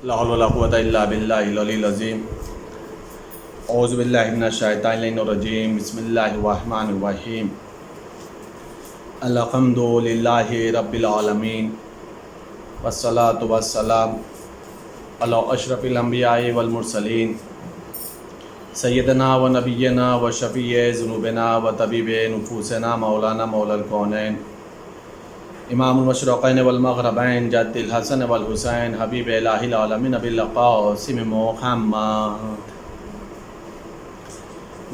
لا حول ولا قوة إلا بالله العلي العظيم اعوذ باللہ من الشیطان الرجیم بسم اللہ الرحمن الرحیم الحمد للہ رب العالمین والصلاة والسلام علی اشرف الانبیاء والمرسلین سیدنا و نبینا و شفیع ذنوبنا و طبیب نفوسنا مولانا مولا الکونین امام المشرقین والمغربین جد الحسن والحسین حبیب الہ العالمین ابی القاسم محمد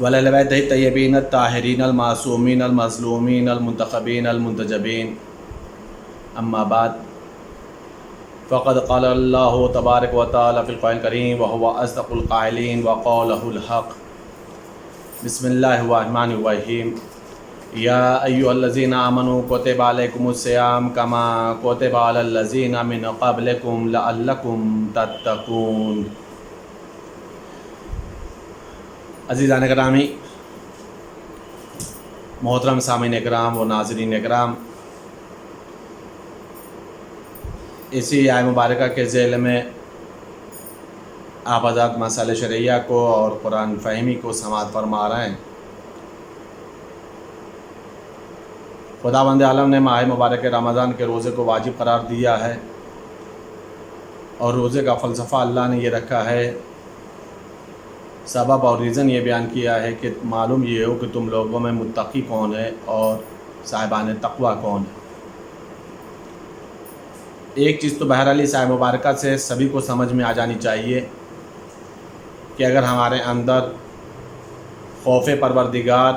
وعلی بیتہ الطیبین الطاہرین المعصومین المظلومین المنتخبین المنتجبین اما بعد فقد قال اللہ تبارک و تعالی فی القرآن الکریم وهو اصدق القائلین وقولہ الحق بسم اللہ الرحمن الرحیم یا ایھا الذین آمنوا کتب علیکم الصیام کما کتب علی الذین من قبلکم لعلکم تتقون۔ عزیزان اکرامی، محترم سامعین اکرام و ناظرین اکرام، اسی آیہ مبارکہ کے ذیل میں آپ حضرات مسائل شرعیہ کو اور قرآن فہمی کو سماعت فرما رہے ہیں۔ خداوند عالم نے ماہ مبارک رمضان کے روزے کو واجب قرار دیا ہے، اور روزے کا فلسفہ اللہ نے یہ رکھا ہے، سبب اور ریزن یہ بیان کیا ہے کہ معلوم یہ ہو کہ تم لوگوں میں متقی کون ہے اور صاحبان تقوی کون ہے۔ ایک چیز تو بہرحال اس آیہ مبارکہ سے سبھی کو سمجھ میں آ جانی چاہیے کہ اگر ہمارے اندر خوف پروردگار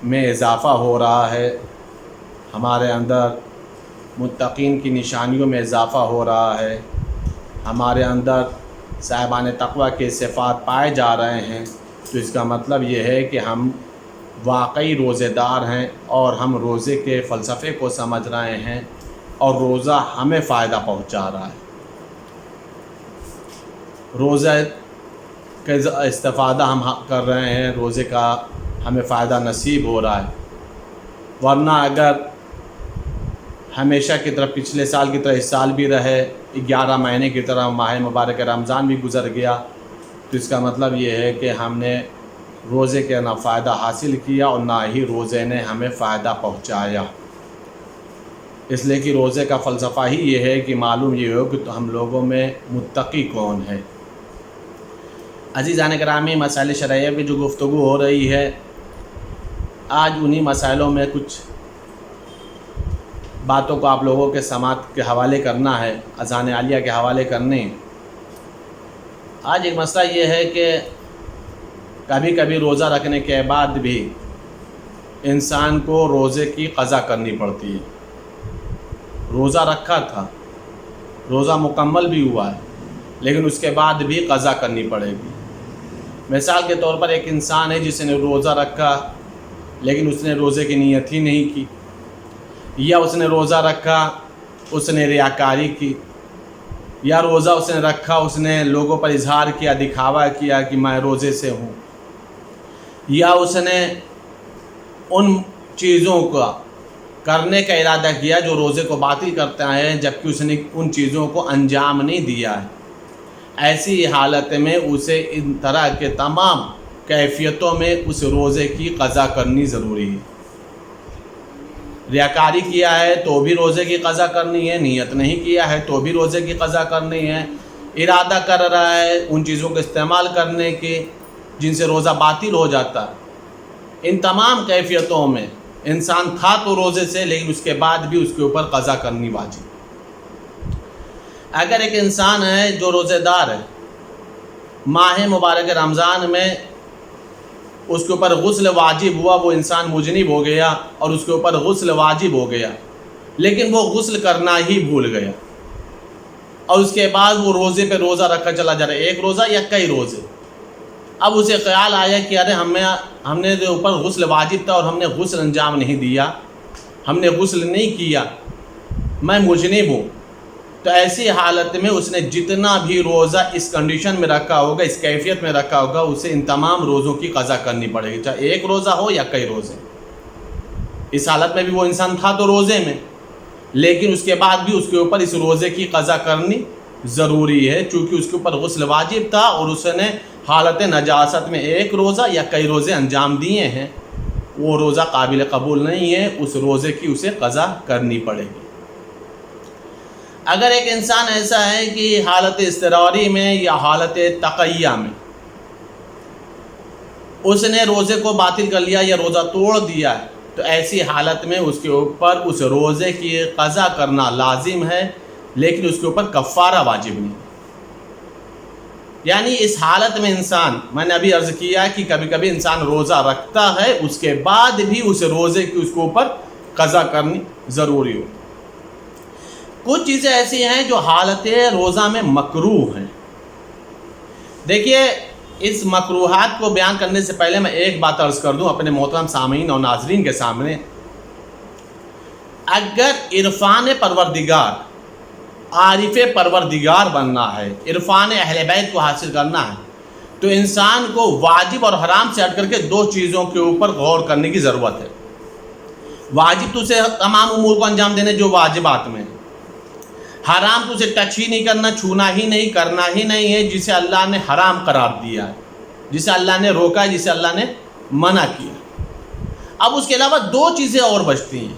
میں اضافہ ہو رہا ہے، ہمارے اندر متقین کی نشانیوں میں اضافہ ہو رہا ہے، ہمارے اندر صاحبان تقوی کے صفات پائے جا رہے ہیں، تو اس کا مطلب یہ ہے کہ ہم واقعی روزے دار ہیں اور ہم روزے کے فلسفے کو سمجھ رہے ہیں اور روزہ ہمیں فائدہ پہنچا رہا ہے، روزے کا استفادہ ہم کر رہے ہیں، روزے کا ہمیں فائدہ نصیب ہو رہا ہے۔ ورنہ اگر ہمیشہ کی طرح پچھلے سال کی طرح اس سال بھی رہے، 11 مہینے کی طرح ماہ مبارک رمضان بھی گزر گیا، تو اس کا مطلب یہ ہے کہ ہم نے روزے کے نہ فائدہ حاصل کیا اور نہ ہی روزے نے ہمیں فائدہ پہنچایا۔ اس لیے کہ روزے کا فلسفہ ہی یہ ہے کہ معلوم یہ ہو کہ ہم لوگوں میں متقی کون ہے۔ عزیزان گرامی، مسائل شرعیہ پہ جو گفتگو ہو رہی ہے، آج انہی مسائلوں میں کچھ باتوں کو آپ لوگوں کے سماعت کے حوالے کرنا ہے، اذان عالیہ کے حوالے کرنے۔ آج ایک مسئلہ یہ ہے کہ کبھی کبھی روزہ رکھنے کے بعد بھی انسان کو روزے کی قضا کرنی پڑتی ہے۔ روزہ رکھا تھا، روزہ مکمل بھی ہوا ہے، لیکن اس کے بعد بھی قضا کرنی پڑے گی۔ مثال کے طور پر ایک انسان ہے جس نے روزہ رکھا لیکن اس نے روزے کی نیت ہی نہیں کی، یا اس نے روزہ رکھا اس نے ریاکاری کی، یا روزہ اس نے رکھا اس نے لوگوں پر اظہار کیا، دکھاوا کیا کہ میں روزے سے ہوں، یا اس نے ان چیزوں کا کرنے کا ارادہ کیا جو روزے کو باطل کرتے ہیں جبکہ اس نے ان چیزوں کو انجام نہیں دیا ہے۔ ایسی حالت میں اسے ان طرح کے تمام کیفیتوں میں اس روزے کی قضا کرنی ضروری ہے۔ ریاکاری کیا ہے تو بھی روزے کی قضا کرنی ہے، نیت نہیں کیا ہے تو بھی روزے کی قضا کرنی ہے، ارادہ کر رہا ہے ان چیزوں کا استعمال کرنے کے جن سے روزہ باطل ہو جاتا ہے۔ ان تمام کیفیتوں میں انسان تھا تو روزے سے، لیکن اس کے بعد بھی اس کے اوپر قضا کرنی واجب۔ اگر ایک انسان ہے جو روزے دار ہے، ماہ مبارک رمضان میں اس کے اوپر غسل واجب ہوا، وہ انسان مجنب ہو گیا اور اس کے اوپر غسل واجب ہو گیا، لیکن وہ غسل کرنا ہی بھول گیا، اور اس کے بعد وہ روزے پہ روزہ رکھا چلا جا رہا ہے، ایک روزہ یا کئی روزے۔ اب اسے خیال آیا کہ ارے ہم نے جو اوپر غسل واجب تھا اور ہم نے غسل انجام نہیں دیا، ہم نے غسل نہیں کیا، میں مجنب ہوں۔ تو ایسی حالت میں اس نے جتنا بھی روزہ اس کنڈیشن میں رکھا ہوگا، اس کیفیت میں رکھا ہوگا، اسے ان تمام روزوں کی قضا کرنی پڑے گی، چاہے ایک روزہ ہو یا کئی روزے۔ اس حالت میں بھی وہ انسان تھا تو روزے میں، لیکن اس کے بعد بھی اس کے اوپر اس روزے کی قضا کرنی ضروری ہے، چونکہ اس کے اوپر غسل واجب تھا اور اس نے حالت نجاست میں ایک روزہ یا کئی روزے انجام دیے ہیں، وہ روزہ قابل قبول نہیں ہے، اس روزے کی اسے قضا کرنی پڑے گی۔ اگر ایک انسان ایسا ہے کہ حالت اضطراری میں یا حالت تقیہ میں اس نے روزے کو باطل کر لیا یا روزہ توڑ دیا ہے، تو ایسی حالت میں اس کے اوپر اس روزے کی قضا کرنا لازم ہے، لیکن اس کے اوپر کفارہ واجب نہیں۔ یعنی اس حالت میں انسان، میں نے ابھی عرض کیا کہ کبھی کبھی انسان روزہ رکھتا ہے، اس کے بعد بھی اس روزے کی اس کے اوپر قضا کرنی ضروری ہو۔ کچھ چیزیں ایسی ہیں جو حالت روزہ میں مکروہ ہیں۔ دیکھیے، اس مکروہات کو بیان کرنے سے پہلے میں ایک بات عرض کر دوں اپنے محترم سامعین اور ناظرین کے سامنے۔ اگر عرفان پروردگار، عارف پروردگار بننا ہے، عرفان اہل بیت کو حاصل کرنا ہے، تو انسان کو واجب اور حرام سے ہٹ کر کے دو چیزوں کے اوپر غور کرنے کی ضرورت ہے۔ واجب تو اسے تمام امور کو انجام دینے جو واجبات میں ہیں، حرام تو اسے ٹچ ہی نہیں کرنا، چھونا ہی نہیں، کرنا ہی نہیں ہے، جسے اللہ نے حرام قرار دیا ہے، جسے اللہ نے روکا ہے، جسے اللہ نے منع کیا۔ اب اس کے علاوہ دو چیزیں اور بچتی ہیں،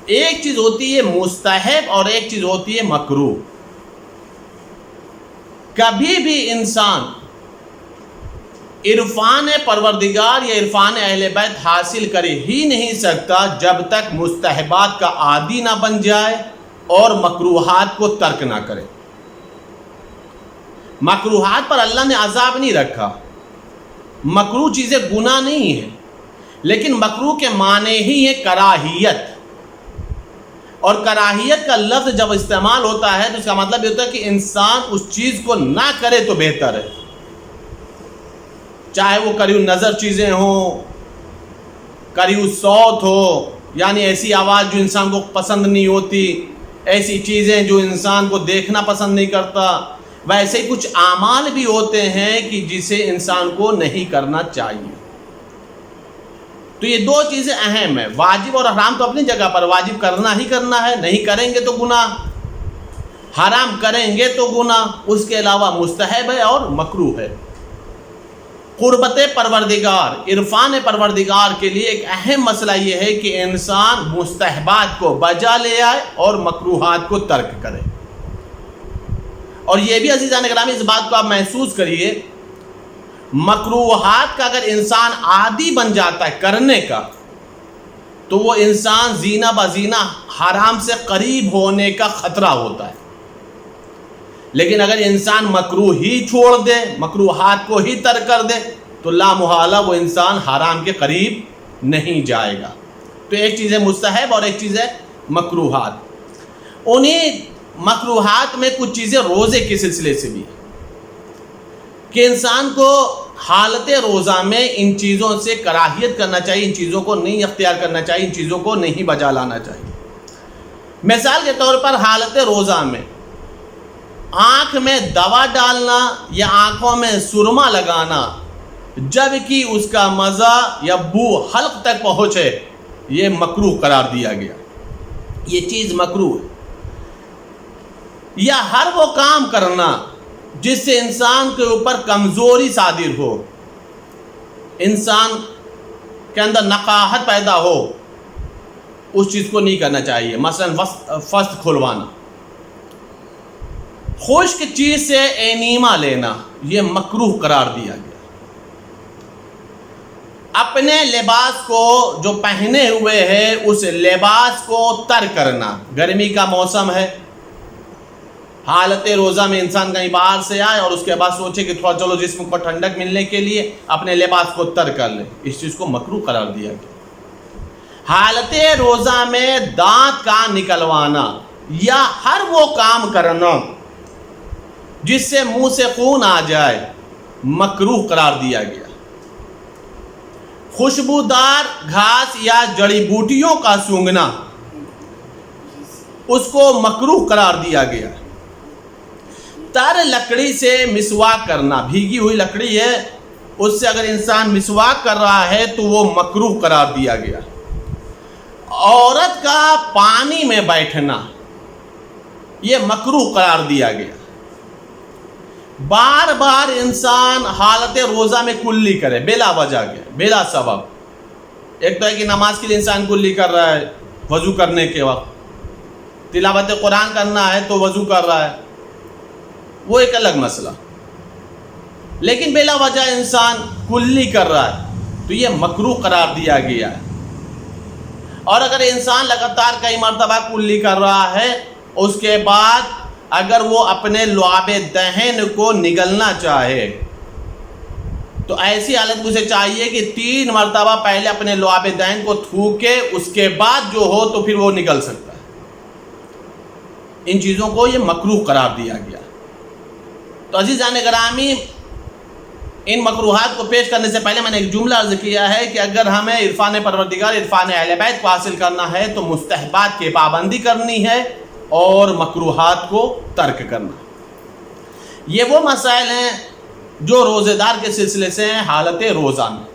ایک چیز ہوتی ہے مستحب اور ایک چیز ہوتی ہے مکروہ۔ کبھی بھی انسان عرفان پروردگار یا عرفان اہل بیت حاصل کر ہی نہیں سکتا جب تک مستحبات کا عادی نہ بن جائے اور مکروہات کو ترک نہ کرے۔ مکروہات پر اللہ نے عذاب نہیں رکھا، مکروہ چیزیں گناہ نہیں ہیں، لیکن مکروہ کے معنی ہی ہے کراہیت، اور کراہیت کا لفظ جب استعمال ہوتا ہے تو اس کا مطلب یہ ہوتا ہے کہ انسان اس چیز کو نہ کرے تو بہتر ہے، چاہے وہ قریب نظر چیزیں ہوں، قریب صوت ہو، یعنی ایسی آواز جو انسان کو پسند نہیں ہوتی، ایسی چیزیں جو انسان کو دیکھنا پسند نہیں کرتا، ویسے ہی کچھ اعمال بھی ہوتے ہیں کہ جسے انسان کو نہیں کرنا چاہیے۔ تو یہ دو چیزیں اہم ہیں، واجب اور حرام تو اپنی جگہ پر، واجب کرنا ہی کرنا ہے، نہیں کریں گے تو گناہ، حرام کریں گے تو گناہ، اس کے علاوہ مستحب ہے اور مکروہ ہے۔ قربت پروردگار، عرفان پروردگار کے لیے ایک اہم مسئلہ یہ ہے کہ انسان مستحبات کو بجا لے آئے اور مکروہات کو ترک کرے۔ اور یہ بھی عزیزان گرامی اس بات کو آپ محسوس کریے، مکروہات کا اگر انسان عادی بن جاتا ہے کرنے کا تو وہ انسان زینہ بزینہ حرام سے قریب ہونے کا خطرہ ہوتا ہے، لیکن اگر انسان مکروہ ہی چھوڑ دے، مکروہات کو ہی ترک کر دے، تو لا محالہ وہ انسان حرام کے قریب نہیں جائے گا۔ تو ایک چیز ہے مستحب اور ایک چیز ہے مکروہات۔ انہیں مکروہات میں کچھ چیزیں روزے کے سلسلے سے بھی کہ انسان کو حالت روزہ میں ان چیزوں سے کراہیت کرنا چاہیے، ان چیزوں کو نہیں اختیار کرنا چاہیے، ان چیزوں کو نہیں بجا لانا چاہیے۔ مثال کے طور پر حالت روزہ میں آنکھ میں دوا ڈالنا یا آنکھوں میں سرما لگانا جب کہ اس کا مزہ یا بو حلق تک پہنچے، یہ مکروہ قرار دیا گیا، یہ چیز مکروہ ہے۔ یا ہر وہ کام کرنا جس سے انسان کے اوپر کمزوری صادر ہو، انسان کے اندر نقاہت پیدا ہو، اس چیز کو نہیں کرنا چاہیے۔ مثلا فست کھلوانا، خشک چیز سے اینیما لینا، یہ مکروہ قرار دیا گیا۔ اپنے لباس کو جو پہنے ہوئے ہے اس لباس کو ترک کرنا، گرمی کا موسم ہے، حالت روزہ میں انسان کہیں باہر سے آئے اور اس کے بعد سوچے کہ تھوڑا چلو جسم کو ٹھنڈک ملنے کے لیے اپنے لباس کو ترک کر لے، اس چیز کو مکروہ قرار دیا گیا۔ حالت روزہ میں دانت کا نکلوانا یا ہر وہ کام کرنا جس سے منہ سے خون آ جائے، مکروہ قرار دیا گیا۔ خوشبودار گھاس یا جڑی بوٹیوں کا سونگھنا، اس کو مکروہ قرار دیا گیا۔ تر لکڑی سے مسواک کرنا، بھیگی ہوئی لکڑی ہے اس سے اگر انسان مسواک کر رہا ہے تو وہ مکروہ قرار دیا گیا۔ عورت کا پانی میں بیٹھنا، یہ مکروہ قرار دیا گیا۔ بار بار انسان حالت روزہ میں کلی کرے بلا وجہ کے بلا سبب. ایک تو ہے کہ نماز کے لیے انسان کلی کر رہا ہے وضو کرنے کے وقت، تلاوت قرآن کرنا ہے تو وضو کر رہا ہے، وہ ایک الگ مسئلہ. لیکن بلا وجہ انسان کلی کر رہا ہے تو یہ مکروہ قرار دیا گیا ہے. اور اگر انسان لگاتار کئی مرتبہ کلی کر رہا ہے، اس کے بعد اگر وہ اپنے لعاب دہن کو نگلنا چاہے تو ایسی حالت میں اسے چاہیے کہ 3 مرتبہ پہلے اپنے لعاب دہن کو تھوکے، اس کے بعد جو ہو تو پھر وہ نگل سکتا ہے. ان چیزوں کو یہ مکروہ قرار دیا گیا. تو عزیزان گرامی، ان مکروہات کو پیش کرنے سے پہلے میں نے ایک جملہ عرض کیا ہے کہ اگر ہمیں عرفان پروردگار، عرفان اہل بیت کو حاصل کرنا ہے تو مستحبات کی پابندی کرنی ہے اور مکروہات کو ترک کرنا. یہ وہ مسائل ہیں جو روزے دار کے سلسلے سے ہیں. حالت روزہ میں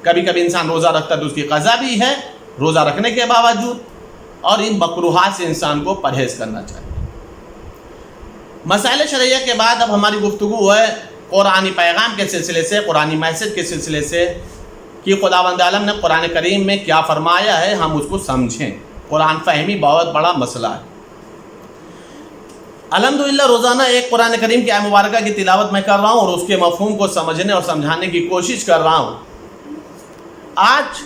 کبھی کبھی انسان روزہ رکھتا ہے تو اس کی قضا بھی ہے روزہ رکھنے کے باوجود، اور ان مکروہات سے انسان کو پرہیز کرنا چاہیے. مسائل شرعیہ کے بعد اب ہماری گفتگو ہے قرآنی پیغام کے سلسلے سے، قرآنی میسج کے سلسلے سے کہ خداوند عالم نے قرآن کریم میں کیا فرمایا ہے، ہم اس کو سمجھیں. قرآن فہمی بہت بڑا مسئلہ ہے. الحمدللہ روزانہ ایک قرآن کریم کی آیت مبارکہ کی تلاوت میں کر رہا ہوں اور اس کے مفہوم کو سمجھنے اور سمجھانے کی کوشش کر رہا ہوں. آج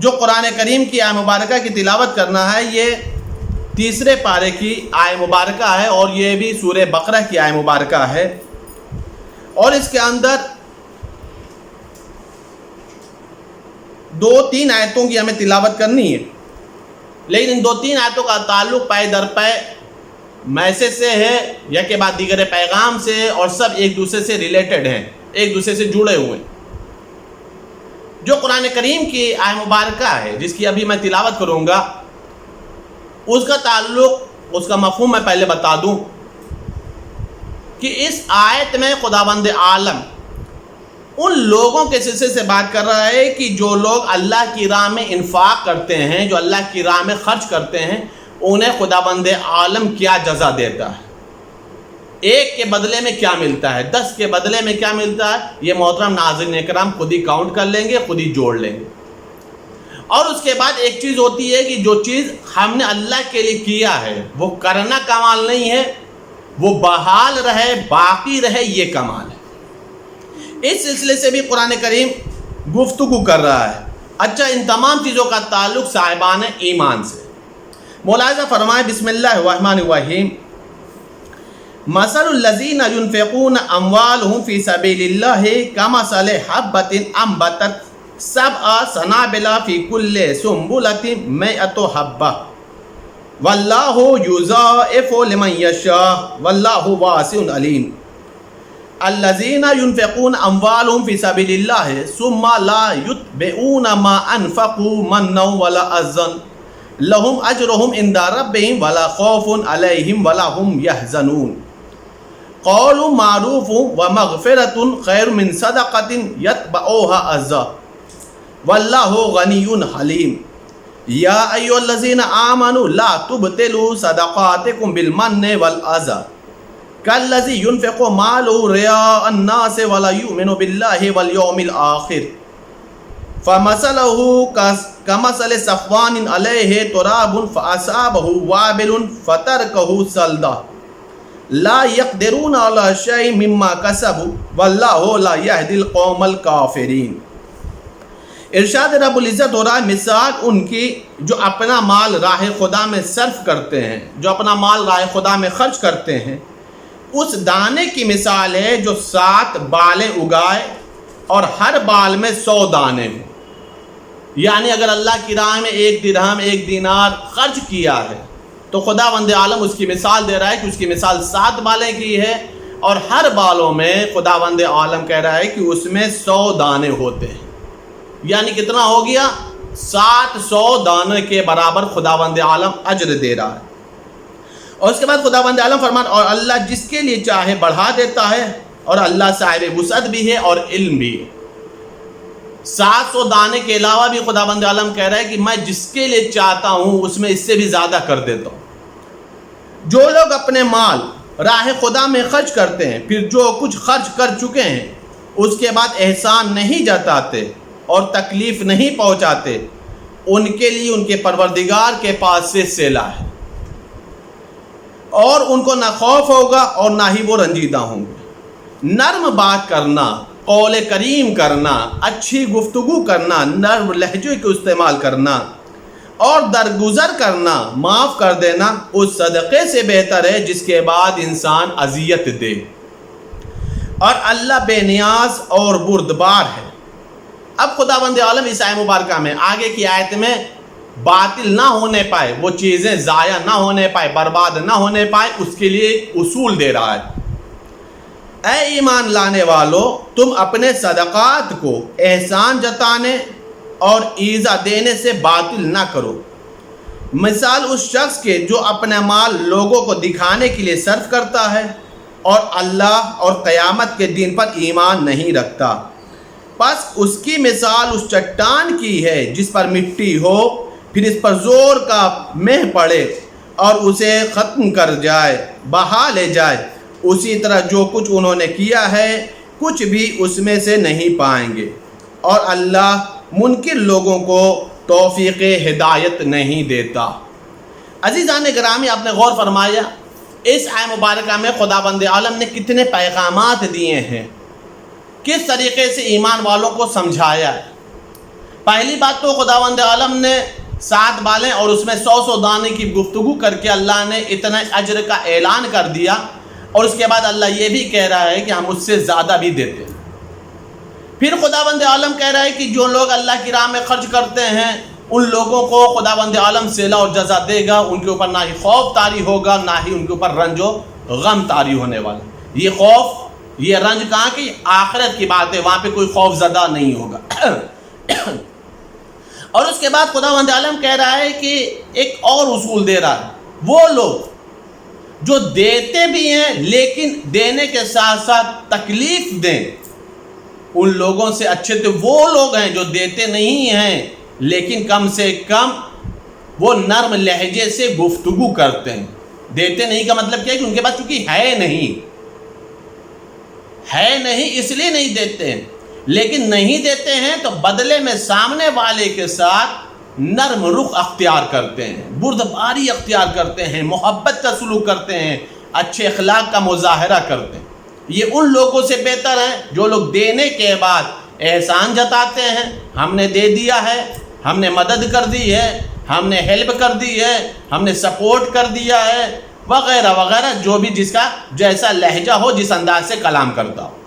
جو قرآن کریم کی آیت مبارکہ کی تلاوت کرنا ہے یہ 3 پارے کی آیت مبارکہ ہے، اور یہ بھی سورہ بقرہ کی آیت مبارکہ ہے. اور اس کے اندر 2-3 آیتوں کی ہمیں تلاوت کرنی ہے، لیکن ان 2-3 آیتوں کا تعلق پے در پے میسج سے ہے یا کے بعد دیگر پیغام سے، اور سب ایک دوسرے سے ریلیٹڈ ہیں، ایک دوسرے سے جڑے ہوئے ہیں. جو قرآن کریم کی آیت مبارکہ ہے جس کی ابھی میں تلاوت کروں گا، اس کا تعلق، اس کا مفہوم میں پہلے بتا دوں کہ اس آیت میں خداوند عالم ان لوگوں کے سلسلے سے بات کر رہا ہے کہ جو لوگ اللہ کی راہ میں انفاق کرتے ہیں، جو اللہ کی راہ میں خرچ کرتے ہیں، انہیں خداوند عالم کیا جزا دیتا ہے. 1 کے بدلے میں کیا ملتا ہے، 10 کے بدلے میں کیا ملتا ہے، یہ محترم ناظرین اکرام خود ہی کاؤنٹ کر لیں گے، خود ہی جوڑ لیں گے. اور اس کے بعد ایک چیز ہوتی ہے کہ جو چیز ہم نے اللہ کے لیے کیا ہے وہ کرنا کمال نہیں ہے، وہ بحال رہے، باقی رہے، یہ کمال ہے. اس سلسلے سے بھی قرآن کریم گفتگو کر رہا ہے. اچھا، ان تمام چیزوں کا تعلق صاحبان ایمان سے. ملاحظہ فرمائے بسم اللہ الرحمن الرحیم. مثل الذین ينفقون اموالهم فی سبیل اللہ کمثل حبۃ انبتت 7 سنابل فی کل سنبلۃ 100 حبۃ واللہ یضاعف لمن یشاء واللہ واسع علیم. الذین ينفقون اموالهم فی سبیل اللہ ثم لا یتبعون ما انفقوا منا ولا اذى لهم اجرهم عند ربهم ولا خوف علیہم ولا هم يحزنون. قول معروف ومغفرۃ خیر من صدقۃ یتبعها اذى واللہ غنی حلیم. یا ایھا الذین آمنوا لا تبطلوا صدقاتکم بالمن والاذى کالذی ينفق مالہ رئاء الناس ولا یؤمن باللہ والیوم الآخر فمثلہ کمثل صفوان علیہ تراب فاصابہ وابل فترکہ صلدا لا یقدرون علی شیء مما کسبوا واللہ لا یہدی القوم الکافرین. ارشاد رب العزت ہو رہا ہے مثال ان کی جو اپنا مال راہ خدا میں صرف کرتے ہیں، جو اپنا مال راہ خدا میں خرچ کرتے ہیں، اس دانے کی مثال ہے جو 7 بالیں اگائے اور ہر بال میں 100 دانے ہوں. یعنی اگر اللہ کی راہ میں 1 درہم 1 دینار خرچ کیا ہے تو خداوند عالم اس کی مثال دے رہا ہے کہ اس کی مثال 7 بالیں کی ہے، اور ہر بالوں میں خداوند عالم کہہ رہا ہے کہ اس میں 100 دانے ہوتے ہیں. یعنی کتنا ہو گیا، 700 دانے کے برابر خداوند عالم اجر دے رہا ہے. اور اس کے بعد خداوند عالم فرمان اور اللہ جس کے لیے چاہے بڑھا دیتا ہے، اور اللہ صاحب وسعت بھی ہے اور علم بھی ہے. 700 دانے کے علاوہ بھی خداوند عالم کہہ رہا ہے کہ میں جس کے لیے چاہتا ہوں اس میں اس سے بھی زیادہ کر دیتا ہوں. جو لوگ اپنے مال راہ خدا میں خرچ کرتے ہیں، پھر جو کچھ خرچ کر چکے ہیں اس کے بعد احسان نہیں جتاتے اور تکلیف نہیں پہنچاتے، ان کے لیے ان کے پروردگار کے پاس سے صلہ ہے، اور ان کو نہ خوف ہوگا اور نہ ہی وہ رنجیدہ ہوں گے۔ نرم بات کرنا، قول کریم کرنا، اچھی گفتگو کرنا، نرم لہجے کو استعمال کرنا اور درگزر کرنا، معاف کر دینا اس صدقے سے بہتر ہے جس کے بعد انسان اذیت دے، اور اللہ بے نیاز اور بردبار ہے۔ اب خداوند عالم اس آیت مبارکہ میں آگے کی آیت میں باطل نہ ہونے پائے، وہ چیزیں ضائع نہ ہونے پائے، برباد نہ ہونے پائے، اس کے لیے ایک اصول دے رہا ہے۔ اے ایمان لانے والو، تم اپنے صدقات کو احسان جتانے اور ایذا دینے سے باطل نہ کرو۔ مثال اس شخص کے جو اپنا مال لوگوں کو دکھانے کے لیے صرف کرتا ہے اور اللہ اور قیامت کے دن پر ایمان نہیں رکھتا، پس اس کی مثال اس چٹان کی ہے جس پر مٹی ہو، پھر اس پر زور کا مہ پڑے اور اسے ختم کر جائے، بہا لے جائے۔ اسی طرح جو کچھ انہوں نے کیا ہے کچھ بھی اس میں سے نہیں پائیں گے، اور اللہ منکر لوگوں کو توفیق ہدایت نہیں دیتا۔ عزیزان گرامی، آپ نے غور فرمایا اس آیت مبارکہ میں خداوند عالم نے کتنے پیغامات دیے ہیں، کس طریقے سے ایمان والوں کو سمجھایا ہے۔ پہلی بات تو خداوند عالم نے 7 بالیں اور اس میں 100 دانے کی گفتگو کر کے اللہ نے اتنا اجر کا اعلان کر دیا، اور اس کے بعد اللہ یہ بھی کہہ رہا ہے کہ ہم اس سے زیادہ بھی دیتے ہیں۔ پھر خداوند عالم کہہ رہا ہے کہ جو لوگ اللہ کی راہ میں خرچ کرتے ہیں ان لوگوں کو خداوند عالم صلہ اور جزا دے گا، ان کے اوپر نہ ہی خوف طاری ہوگا، نہ ہی ان کے اوپر رنج و غم طاری ہونے والا۔ یہ خوف، یہ رنج کہاں کی آخرت کی بات ہے، وہاں پہ کوئی خوف زدہ نہیں ہوگا۔ اور اس کے بعد خداوند عالم کہہ رہا ہے کہ ایک اور اصول دے رہا ہے، وہ لوگ جو دیتے بھی ہیں لیکن دینے کے ساتھ ساتھ تکلیف دیں، ان لوگوں سے اچھے تو وہ لوگ ہیں جو دیتے نہیں ہیں لیکن کم سے کم وہ نرم لہجے سے گفتگو کرتے ہیں۔ دیتے نہیں کا مطلب کیا ہے کہ ان کے پاس چونکہ ہے نہیں اس لیے نہیں دیتے ہیں، لیکن نہیں دیتے ہیں تو بدلے میں سامنے والے کے ساتھ نرم رخ اختیار کرتے ہیں، بردباری اختیار کرتے ہیں، محبت کا سلوک کرتے ہیں، اچھے اخلاق کا مظاہرہ کرتے ہیں۔ یہ ان لوگوں سے بہتر ہیں جو لوگ دینے کے بعد احسان جتاتے ہیں، ہم نے دے دیا ہے، ہم نے مدد کر دی ہے، ہم نے ہیلپ کر دی ہے، ہم نے سپورٹ کر دیا ہے، وغیرہ وغیرہ، جو بھی جس کا جیسا لہجہ ہو، جس انداز سے کلام کرتا ہو۔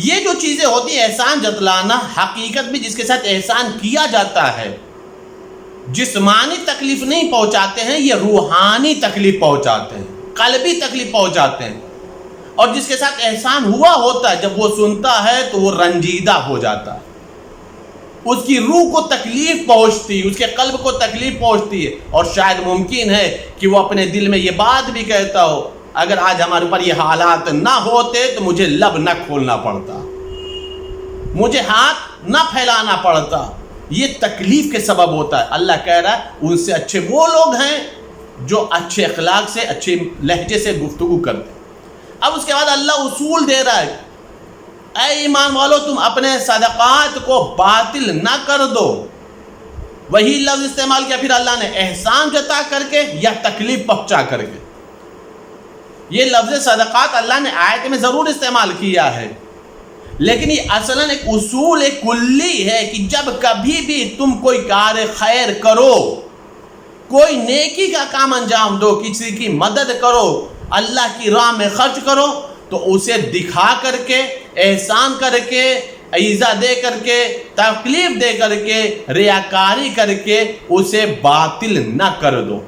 یہ جو چیزیں ہوتی ہیں احسان جتلانا، حقیقت میں جس کے ساتھ احسان کیا جاتا ہے جسمانی تکلیف نہیں پہنچاتے ہیں، یہ روحانی تکلیف پہنچاتے ہیں، قلبی تکلیف پہنچاتے ہیں۔ اور جس کے ساتھ احسان ہوا ہوتا ہے جب وہ سنتا ہے تو وہ رنجیدہ ہو جاتا ہے، اس کی روح کو تکلیف پہنچتی ہے، اس کے قلب کو تکلیف پہنچتی ہے، اور شاید ممکن ہے کہ وہ اپنے دل میں یہ بات بھی کہتا ہو، اگر آج ہمارے اوپر یہ حالات نہ ہوتے تو مجھے لب نہ کھولنا پڑتا، مجھے ہاتھ نہ پھیلانا پڑتا۔ یہ تکلیف کے سبب ہوتا ہے۔ اللہ کہہ رہا ہے ان سے اچھے وہ لوگ ہیں جو اچھے اخلاق سے، اچھے لہجے سے گفتگو کرتے ہیں۔ اب اس کے بعد اللہ اصول دے رہا ہے، اے ایمان والو، تم اپنے صدقات کو باطل نہ کر دو۔ وہی لفظ استعمال کیا پھر اللہ نے، احسان جتا کر کے یا تکلیف پہنچا کر کے۔ یہ لفظ صدقات اللہ نے آیت میں ضرور استعمال کیا ہے، لیکن یہ اصلاً ایک اصول، ایک کلی ہے کہ جب کبھی بھی تم کوئی کار خیر کرو، کوئی نیکی کا کام انجام دو، کسی کی مدد کرو، اللہ کی راہ میں خرچ کرو، تو اسے دکھا کر کے، احسان کر کے، ایذا دے کر کے، تکلیف دے کر کے، ریاکاری کر کے اسے باطل نہ کر دو۔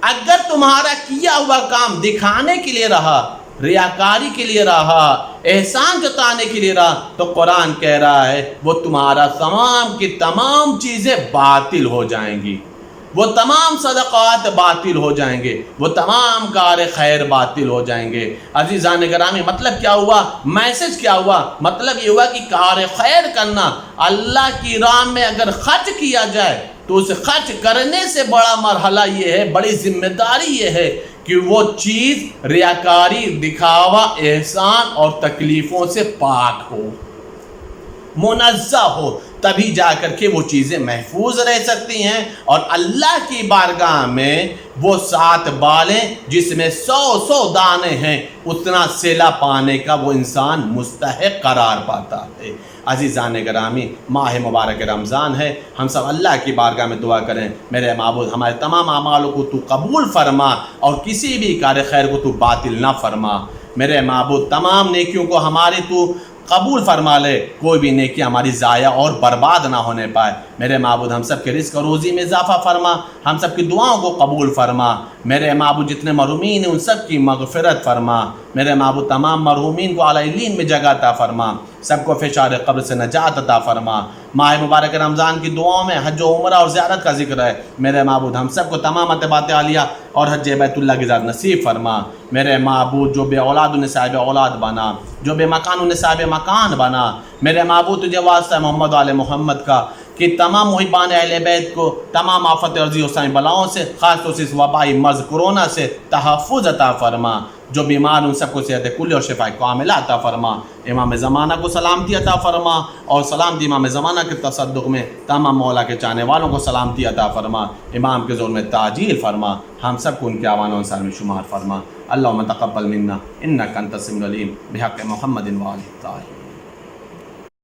اگر تمہارا کیا ہوا کام دکھانے کے لیے رہا، ریاکاری کے لیے رہا، احسان جتانے کے لیے رہا، تو قرآن کہہ رہا ہے وہ تمہارا تمام کی تمام چیزیں باطل ہو جائیں گی، وہ تمام صدقات باطل ہو جائیں گے، وہ تمام کار خیر باطل ہو جائیں گے۔ عزیزان گرامی، مطلب کیا ہوا؟ میسج کیا ہوا؟ مطلب یہ ہوا کہ کار خیر کرنا، اللہ کی راہ میں اگر خرچ کیا جائے تو اس خرچ کرنے سے بڑا مرحلہ یہ ہے، بڑی ذمہ داری یہ ہے کہ وہ چیز ریاکاری، دکھاوا، احسان اور تکلیفوں سے پاک ہو، منزہ ہو، تبھی جا کر کے وہ چیزیں محفوظ رہ سکتی ہیں۔ اور اللہ کی بارگاہ میں وہ 7 بالیں جس میں 100 دانے ہیں، اتنا صلہ پانے کا وہ انسان مستحق قرار پاتا ہے۔ عزیزان گرامی، ماہ مبارک رمضان ہے، ہم سب اللہ کی بارگاہ میں دعا کریں، میرے معبود ہمارے تمام اعمالوں کو تو قبول فرما اور کسی بھی کار خیر کو تو باطل نہ فرما۔ میرے معبود تمام نیکیوں کو ہماری تو قبول فرما لے، کوئی بھی نیکی ہماری ضائع اور برباد نہ ہونے پائے۔ میرے معبود ہم سب کے رزق اور روزی میں اضافہ فرما، ہم سب کی دعاؤں کو قبول فرما۔ میرے معبود جتنے مرحومین ہیں ان سب کی مغفرت فرما۔ میرے معبود تمام مرحومین کو اعلیٰ علین میں جگہ عطا فرما، سب کو فشار قبر سے نجات عطا فرما۔ ماہ مبارک رمضان کی دعاؤں میں حج و عمرہ اور زیارت کا ذکر ہے، میرے معبود ہم سب کو تمام اتباعات عالیہ اور حج بیت اللہ کی زیارت نصیب فرما۔ میرے معبود جو بے اولاد انہیں صاحب اولاد بنا، جو بے مکان انہیں صاحب مکان بنا۔ میرے معبود تجھے واسطہ محمد و آل محمد کا کہ تمام محبان اہل بیت کو تمام آفت عرضی و سائیں بلاؤں سے، خاص طور سے اس وبائی مرض کرونا سے تحفظ عطا فرما۔ جو بیمار ان سب کو صحت کلی اور شفا کاملہ عطا فرما۔ امام زمانہ کو سلامتی عطا فرما اور سلامتی امام زمانہ کے تصدق میں تمام مولا کے چاہنے والوں کو سلامتی عطا فرما۔ امام کے زور میں تعجیل فرما، ہم سب کو ان کے اعوان و انصار میں شمار فرما۔ اللہم تقبل منا انک انت السمیع العلیم بحق محمد و آلہ الطاہرین۔